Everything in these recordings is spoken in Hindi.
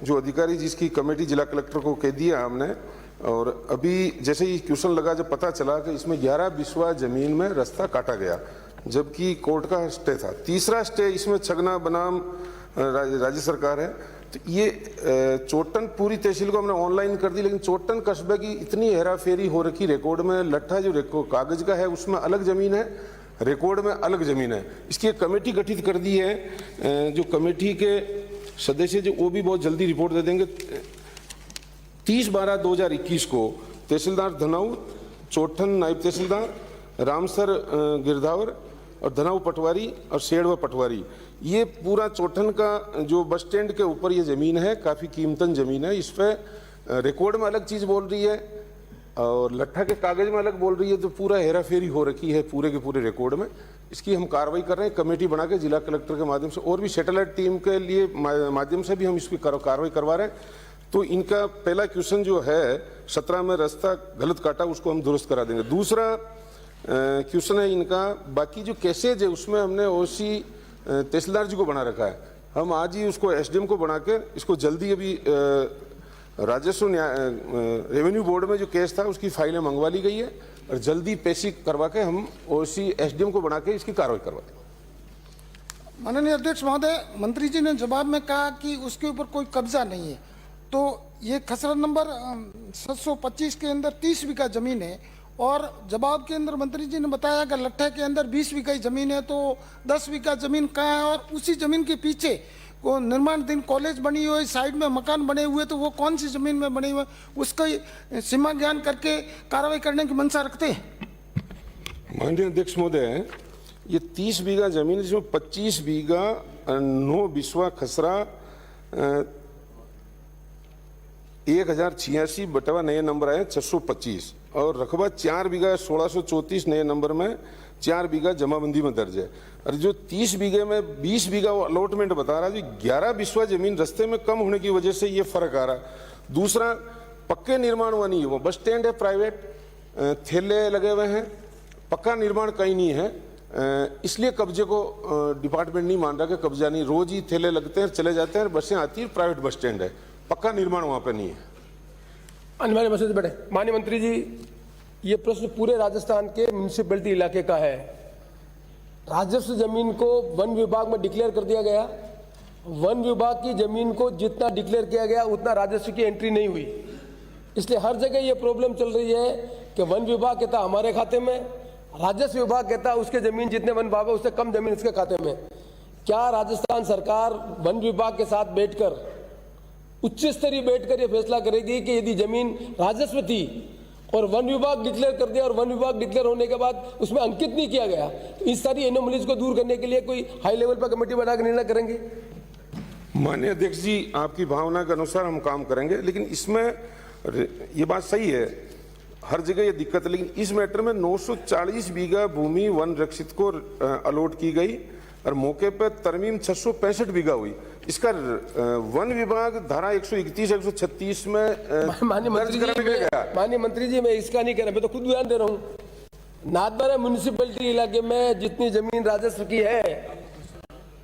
जो अधिकारी जिसकी कमेटी जिला कलेक्टर को कह दिया हमने, और अभी जैसे ही क्वेश्चन लगा जब पता चला कि इसमें 11 बिस्वा जमीन में रास्ता काटा गया, जबकि कोर्ट का स्टे था। तीसरा स्टे इसमें छगना बनाम राज्य सरकार है। तो ये चोटन पूरी तहसील को हमने ऑनलाइन कर दी, लेकिन चोटन कस्बे की इतनी हेराफेरी हो रखी रिकॉर्ड में। लट्ठा जो कागज का है उसमें अलग जमीन है, रिकॉर्ड में अलग जमीन है। इसकी एक कमेटी गठित कर दी है, जो कमेटी के सदस्य जो वो भी बहुत जल्दी रिपोर्ट दे देंगे। 30/12/2021 को तहसीलदार धनाऊ, चोटन नायब तहसीलदार, रामसर गिरधावर और धनाऊ पटवारी और शेड़वा पटवारी, ये पूरा चोटन का जो बस स्टैंड के ऊपर ये ज़मीन है, काफ़ी कीमतन ज़मीन है। इस पर रिकॉर्ड में अलग चीज़ बोल रही है और लट्ठा के कागज़ में अलग बोल रही है, तो पूरा हेराफेरी हो रखी है पूरे के पूरे रिकॉर्ड में। इसकी हम कार्रवाई कर रहे हैं, कमेटी बना के जिला कलेक्टर के माध्यम से, और भी सैटेलाइट टीम के लिए माध्यम से भी हम इसकी कार्रवाई करवा रहे हैं। तो इनका पहला क्वेश्चन जो है 17 में रास्ता गलत काटा, उसको हम दुरुस्त करा देंगे। दूसरा क्वेश्चन है इनका बाकी जो केसेज है उसमें हमने ओसी तहसीलदार जी को बना रखा है। हम आज ही उसको एसडीएम को बना के इसको जल्दी अभी राजस्व रेवेन्यू बोर्ड में जो केस था उसकी फाइलें मंगवा ली गई है और जल्दी पेशी करवा के हम ओसी एसडीएम को बना के इसकी कार्रवाई करवा देंगे। माननीय अध्यक्ष महोदय, मंत्री जी ने जवाब में कहा कि उसके ऊपर कोई कब्जा नहीं है, तो ये खसरा नंबर 725 के अंदर 30 बीघा जमीन है, और जवाब के अंदर मंत्री जी ने बताया कि लट्ठे के अंदर 20 बीघा जमीन है, तो 10 बीघा जमीन कहाँ है? और उसी जमीन के पीछे को निर्माणाधीन कॉलेज बनी हुई, साइड में मकान बने हुए, तो वो कौन सी जमीन में बने हुए, उसका सीमा ज्ञान करके कार्रवाई करने की मंशा रखते हैं। माननीय अध्यक्छ महोदय, ये 30 बीघा जमीन जिसमें 25 बीघा 9 बिस्वा खसरा 1086 बटवा नए नंबर है 625, और रकबा 4 बीघा 1634 नए नंबर में 4 बीघा जमाबंदी में दर्ज है। और जो 30 बीघे में 20 बीघा अलॉटमेंट बता रहा है, जो 11 बिस्वा जमीन रास्ते में कम होने की वजह से ये फर्क आ रहा है। दूसरा, पक्के निर्माण हुआ नहीं है, वो बस स्टैंड है प्राइवेट, ठेले लगे हुए हैं, पक्का निर्माण कहीं नहीं है, इसलिए कब्जे को डिपार्टमेंट नहीं मान रहा कि कब्जा नहीं। रोज ही ठेले लगते हैं, चले जाते हैं, बसें आती हैं, प्राइवेट बस स्टैंड है, पक्का निर्माण वहां पे नहीं है। अनिवार्य मसले से बैठे। माननीय मंत्री जी, ये प्रश्न पूरे राजस्थान के म्यूनिसिपैलिटी इलाके का है। राजस्व जमीन को वन विभाग में डिक्लेयर कर दिया गया, वन विभाग की जमीन को जितना डिक्लेयर किया गया उतना राजस्व की एंट्री नहीं हुई, इसलिए हर जगह ये प्रॉब्लम चल रही है कि वन विभाग कहता हमारे खाते में, राजस्व विभाग कहता उसके जमीन जितने वन विभाग है उससे कम जमीन इसके खाते में। क्या राजस्थान सरकार वन विभाग के साथ बैठकर उच्च स्तरीय बैठकर यह फैसला करेगी कि यदि जमीन राजस्व थी और वन विभाग डिक्लेयर कर दिया और वन विभाग डिक्लेयर होने के बाद उसमें अंकित नहीं किया गया, तो इस सारी एनोमलीज को दूर करने के लिए कोई हाई लेवल पर कमेटी बनाकर निर्णय करेंगे? माननीय अध्यक्ष जी, आपकी भावना के अनुसार हम काम करेंगे, लेकिन इसमें ये बात सही है, हर जगह ये दिक्कत है, लेकिन इस मैटर में 940 बीघा भूमि वन रक्षित को अलॉट की गई और मौके पर तरमीम 665 बीघा हुई। इसका वन विभाग धारा 131 136 में माननीय मंत्री जी, मैं इसका नहीं कह रहा, मैं तो खुद बयान दे रहा हूँ। नाथद्वारा म्यूनिसिपैलिटी इलाके में जितनी जमीन राजस्व की है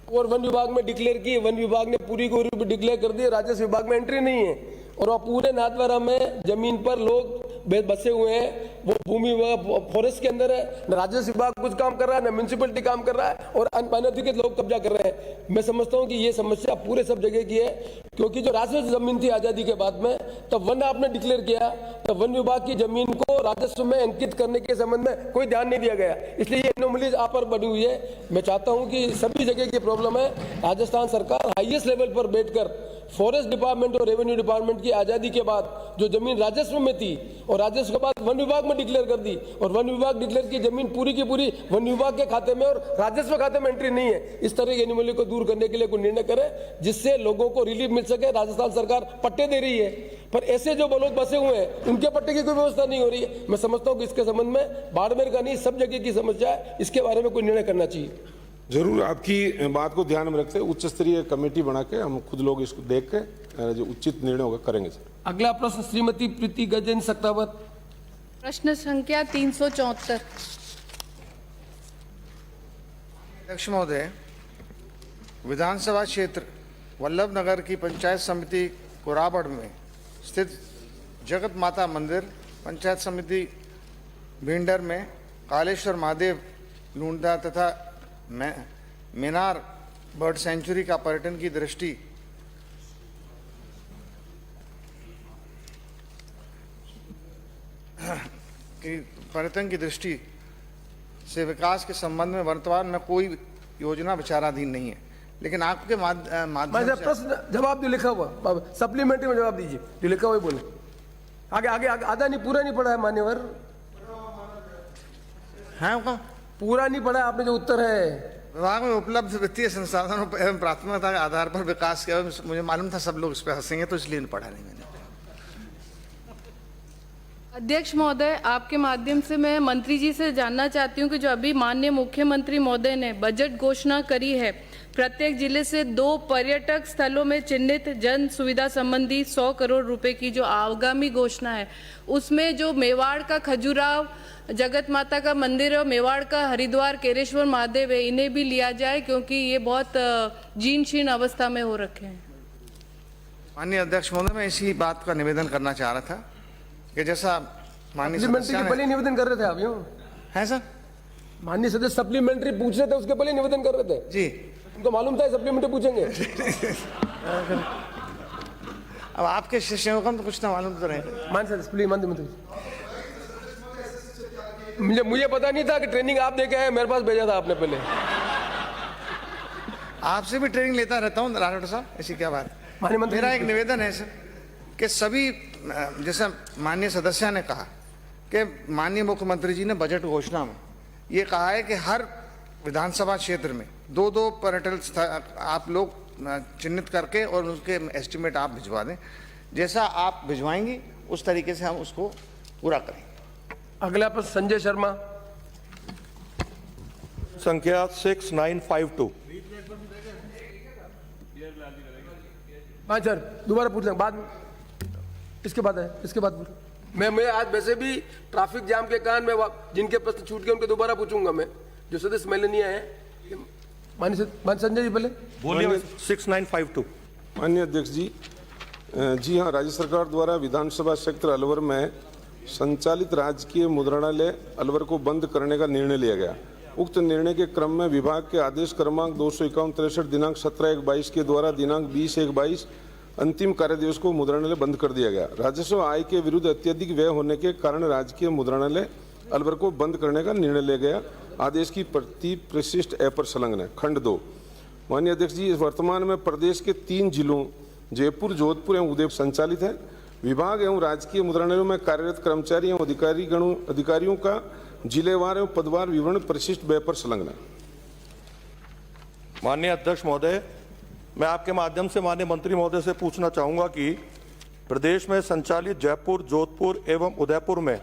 और वन विभाग में डिक्लेयर की, वन विभाग ने पूरी को डिक्लेयर कर दी, राजस्व विभाग में एंट्री नहीं है, और वह पूरे नाथद्वारा में जमीन पर लोग बसे हुए हैं, वो भूमि फॉरेस्ट के अंदर है, न राजस्व विभाग कुछ काम कर रहा है, न म्यूनिसिपैलिटी काम कर रहा है, और अनधिकृत लोग कब्जा कर रहे हैं। मैं समझता हूं कि ये समस्या पूरे सब जगह की है, क्योंकि जो राजस्व जमीन थी आजादी के बाद में, तब वन आपने डिक्लेयर किया, तब वन विभाग की जमीन को राजस्व में अंकित करने के संबंध में कोई ध्यान नहीं दिया गया, इसलिए ये एनोमलीज आप पर बनी हुई है। मैं चाहता हूं कि सभी जगह की प्रॉब्लम है, राजस्थान सरकार हाईएस्ट लेवल पर बैठकर फॉरेस्ट डिपार्टमेंट और रेवेन्यू डिपार्टमेंट की आजादी के बाद जो जमीन राजस्व में थी और राजस्व के बाद वन विभाग में डिक्लेयर कर दी, और वन विभाग डिक्लेयर की जमीन पूरी की पूरी वन विभाग के खाते में और राजस्व खाते में एंट्री नहीं है, इस तरह की एनोमली को दूर करने के लिए कोई निर्णय करे जिससे लोगों को रिलीफ मिल सके। राजस्थान सरकार पट्टे दे रही है, पर ऐसे जो लोग बसे हुए हैं उनके पट्टे की कोई व्यवस्था नहीं हो रही है। मैं समझता हूँ कि इसके संबंध में बाड़मेर का नहीं, सब जगह की समस्या है, इसके बारे में कोई निर्णय करना चाहिए। जरूर आपकी बात को ध्यान में रखते उच्च स्तरीय कमेटी बना के हम खुद लोग इसको देख के जो उचित निर्णय होगा करेंगे सर। अगला प्रश्न श्रीमती प्रीति गजेंद्र सक्तावत। प्रश्न संख्या 374। अध्यक्ष महोदय, विधानसभा क्षेत्र वल्लभ नगर की पंचायत समिति कोराबड़ में स्थित जगत माता मंदिर, पंचायत समिति भिंडर में कालेश्वर महादेव लूंडा तथा मेनार बर्ड सेंचुरी का पर्यटन की दृष्टि से विकास के संबंध में वर्तमान में कोई योजना विचाराधीन नहीं है, लेकिन आपके माध्यम से प्रश्न जवाब जो लिखा हुआ सप्लीमेंट्री में जवाब दीजिए, जो लिखा हुआ ही बोले। आगे आगे आगे आधा नहीं, पूरा नहीं पढ़ा है मान्यवर, है वो पूरा नहीं पढ़ा आपने जो उत्तर है। विभाग में उपलब्ध वित्तीय संसाधनों एवं प्राथमिकता के आधार पर विकास किया। मुझे मालूम था सब लोग इस पर हंसेंगे, तो इसलिए नहीं पढ़ा नहीं मैंने। अध्यक्ष महोदय, आपके माध्यम से मैं मंत्री जी से जानना चाहती हूं कि जो अभी माननीय मुख्यमंत्री महोदय ने बजट घोषणा करी है, प्रत्येक जिले से 2 पर्यटक स्थलों में चिन्हित जन सुविधा संबंधी 100 करोड़ रुपए की जो आगामी घोषणा है, उसमें जो मेवाड़ का खजुराव जगत माता का मंदिर और मेवाड़ का हरिद्वार केरेश्वर महादेव है, इन्हें भी लिया जाए क्योंकि ये बहुत जीर्ण शीर्ण अवस्था में हो रखे हैं। माननीय अध्यक्ष महोदय, मैं इसी बात का निवेदन करना चाह रहा था कि जैसा माननीय सप्लीमेंट्री के पहले निवेदन कर रहे थे आप, यूं है सर? माननीय सदस्य सप्लीमेंट्री पूछ रहे थे, उसके पहले निवेदन कर रहे थे जी। उनको मालूम था सप्लीमेंट्री पूछेंगे। अब आपके शिष्यों को तो कुछ ना मालूम तो रहे। मुझे पता नहीं था कि ट्रेनिंग आप देके आए, मेरे पास भेजा था आपने पहले। आपसे भी ट्रेनिंग लेता रहता हूँ राठौड़ साहब, ऐसी क्या बात। मेरा एक निवेदन है सर कि सभी, जैसा माननीय सदस्य ने कहा कि माननीय मुख्यमंत्री जी ने बजट घोषणा में ये कहा है कि हर विधानसभा क्षेत्र में 2-2 पर्यटन स्थल आप लोग चिन्हित करके और उसके एस्टिमेट आप भिजवा दें। जैसा आप भिजवाएंगे उस तरीके से हम उसको पूरा करें। अगला प्रश्न संजय शर्मा, संख्या 6952। हाँ सर, दोबारा पूछ लेंगे बाद में, इसके बाद है, इसके बाद मैं आज वैसे भी ट्रैफिक जाम के कारण मैं जिनके प्रश्न छूट गए उनके दोबारा पूछूंगा मैं, जो सदस्य मैले नहीं आए। माननीय संजय जी पहले बोलिए। 6952। माननीय अध्यक्ष जी, जी हाँ, राज्य सरकार द्वारा विधानसभा क्षेत्र अलवर में संचालित राजकीय मुद्रणालय अलवर को बंद करने का निर्णय लिया गया। उक्त निर्णय के क्रम में विभाग के आदेश क्रमांक 251-63 दिनांक 17/1/22 के द्वारा दिनांक 20/1/22 अंतिम कार्य दिवस को मुद्रणालय बंद कर दिया गया। राजस्व आय के विरुद्ध अत्यधिक व्यय होने के कारण राजकीय मुद्रणालय अलवर को बंद करने का निर्णय लिया गया। आदेश की प्रति प्रशिष्ट ए पर संलग्न है। खंड 2। माननीय अध्यक्ष जी, वर्तमान में प्रदेश के 3 जिलों जयपुर, जोधपुर एवं उदयपुर संचालित है। विभाग एवं राजकीय मुद्रणालयों में कार्यरत कर्मचारी एवं अधिकारियों का जिलेवार एवं पदवार विवरण परिशिष्ट व्यय पर संलग्न है। माननीय अध्यक्ष महोदय, मैं आपके माध्यम से माननीय मंत्री महोदय से पूछना चाहूंगा कि प्रदेश में संचालित जयपुर, जोधपुर एवं उदयपुर में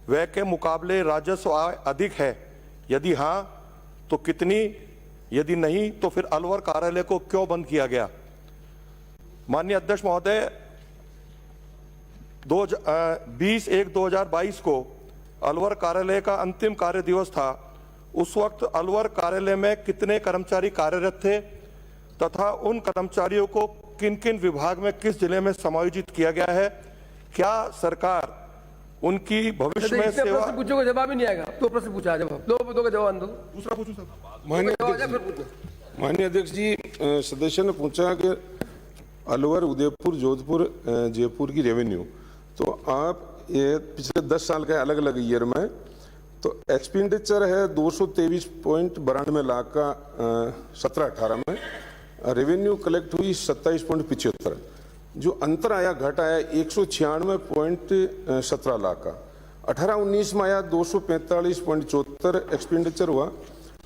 व्यय के मुकाबले राजस्व आय अधिक है? यदि हाँ तो कितनी? यदि नहीं तो फिर अलवर कार्यालय को क्यों बंद किया गया? माननीय अध्यक्ष महोदय, 20/1/2022 को अलवर कार्यालय का अंतिम कार्य दिवस था। उस वक्त अलवर कार्यालय में कितने कर्मचारी कार्यरत थे तथा उन कर्मचारियों को किन किन विभाग में किस जिले में समायोजित किया गया है? क्या सरकार उनकी भविष्य में सेवा? प्रश्न पूछोगे जवाब ही नहीं आएगा। 2 प्रश्न पूछा, जवाब दो जवाब दो। दूसरा पूछूं सर? माननीय अध्यक्ष जी, सदस्य ने पूछा कि अलवर, उदयपुर, जोधपुर, जयपुर की रेवेन्यू, तो आप ये पिछले 10 साल के अलग अलग ईयर में, तो एक्सपेंडिचर है 223.92 लाख का 17-18 में, रेवेन्यू कलेक्ट हुई 27.75, जो अंतर आया घट आया 196.17 लाख का। 18-19 में आया 245.74 एक्सपेंडिचर हुआ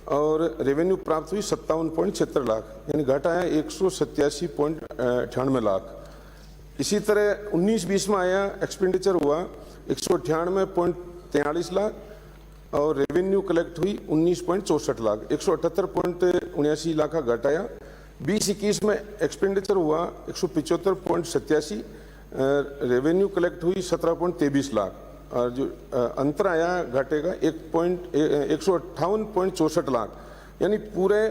और रेवेन्यू प्राप्त हुई 57.76 लाख, यानी घट आया 187.98 लाख। इसी तरह 19-20 में आया एक्सपेंडिचर हुआ 198.43 लाख और रेवेन्यू कलेक्ट हुई 19.64 लाख, 178.79 लाख का घट आया। 20-21 में एक्सपेंडिचर हुआ 175.87, रेवेन्यू कलेक्ट हुई 17.23 लाख और जो अंतर आया घटेगा 158.64 लाख, यानी पूरे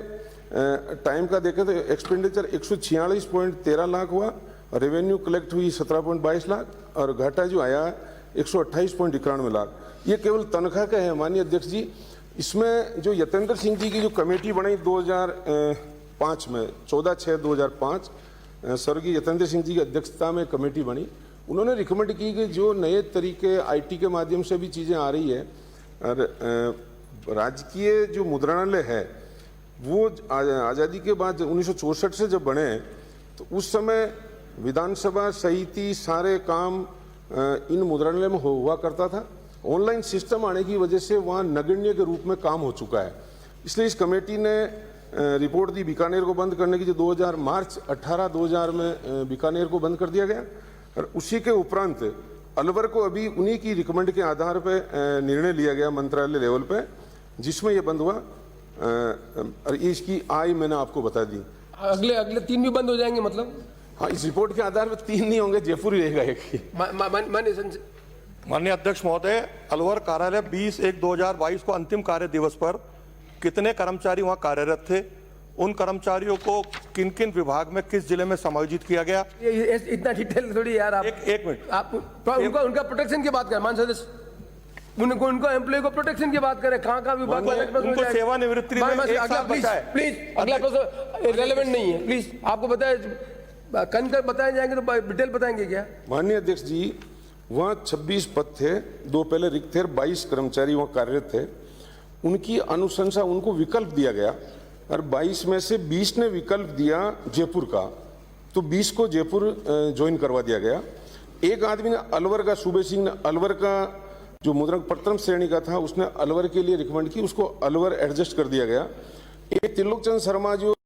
टाइम का देखें तो एक्सपेंडिचर 146.13 लाख हुआ और रेवेन्यू कलेक्ट हुई 17.22 लाख और घाटा जो आया 128.91 लाख। ये केवल तनख्वाह का है माननीय अध्यक्ष जी। इसमें जो यतेंद्र सिंह जी की जो कमेटी बनी 2005 में 14/6/2005 स्वर्गीय यतेंद्र सिंह जी की अध्यक्षता में कमेटी बनी। उन्होंने रिकमेंड की कि जो नए तरीके IT के माध्यम से भी चीज़ें आ रही है और राजकीय जो मुद्रणालय है वो आज़ादी के बाद 1964 से जब बने तो उस समय विधानसभा सहिति सारे काम इन मुद्रणालय में हुआ करता था। ऑनलाइन सिस्टम आने की वजह से वहाँ नगण्य के रूप में काम हो चुका है। इसलिए इस कमेटी ने रिपोर्ट दी बीकानेर को बंद करने की, जो मार्च 18 2000 में बीकानेर को बंद कर दिया गया। और उसी के उपरांत अलवर को अभी उन्हीं की रिकमेंड के आधार पे निर्णय लिया गया मंत्रालय लेवल पे, जिसमें ये बंद हुआ। और इसकी आय मैंने आपको बता दी। अगले 3 भी बंद हो जाएंगे मतलब? हाँ, इस रिपोर्ट के आधार पर 3 नहीं होंगे, जयपुर ही रहेगा एक ही। माननीय अध्यक्ष महोदय, अलवर कार्यालय 20/1/2022 को अंतिम कार्य दिवस पर कितने कर्मचारी वहां कार्यरत थे? उन कर्मचारियों को किन किन विभाग में किस जिले में समायोजित किया गया? ये इतना डिटेल थोड़ी यार। आप एक मिनट, आप उनका प्रोटेक्शन की बात करें, मान सदस्य उनको एम्प्लॉय को प्रोटेक्शन की बात करें। कहाँ विभाग उनको सेवानिवृत्ति में 1 साल बचा है। प्लीज अगला प्रश्न रेलेवेंट नहीं है, प्लीज आपको बताया कन कर बताए जाएंगे तो डिटेल बताएंगे क्या? माननीय अध्यक्ष जी, वहाँ 26 पद थे, 2 पहले रिक्त थे, 22 कर्मचारी वहाँ कार्यरत थे। उनकी अनुशंसा, उनको विकल्प दिया गया और 22 में से 20 ने विकल्प दिया जयपुर का, तो 20 को जयपुर ज्वाइन करवा दिया गया। एक आदमी ने अलवर का, सूबे सिंह ने अलवर का जो मुद्रक प्रथम श्रेणी का था उसने अलवर के लिए रिकमेंड की, उसको अलवर एडजस्ट कर दिया गया। एक त्रिलोकचंद शर्मा जो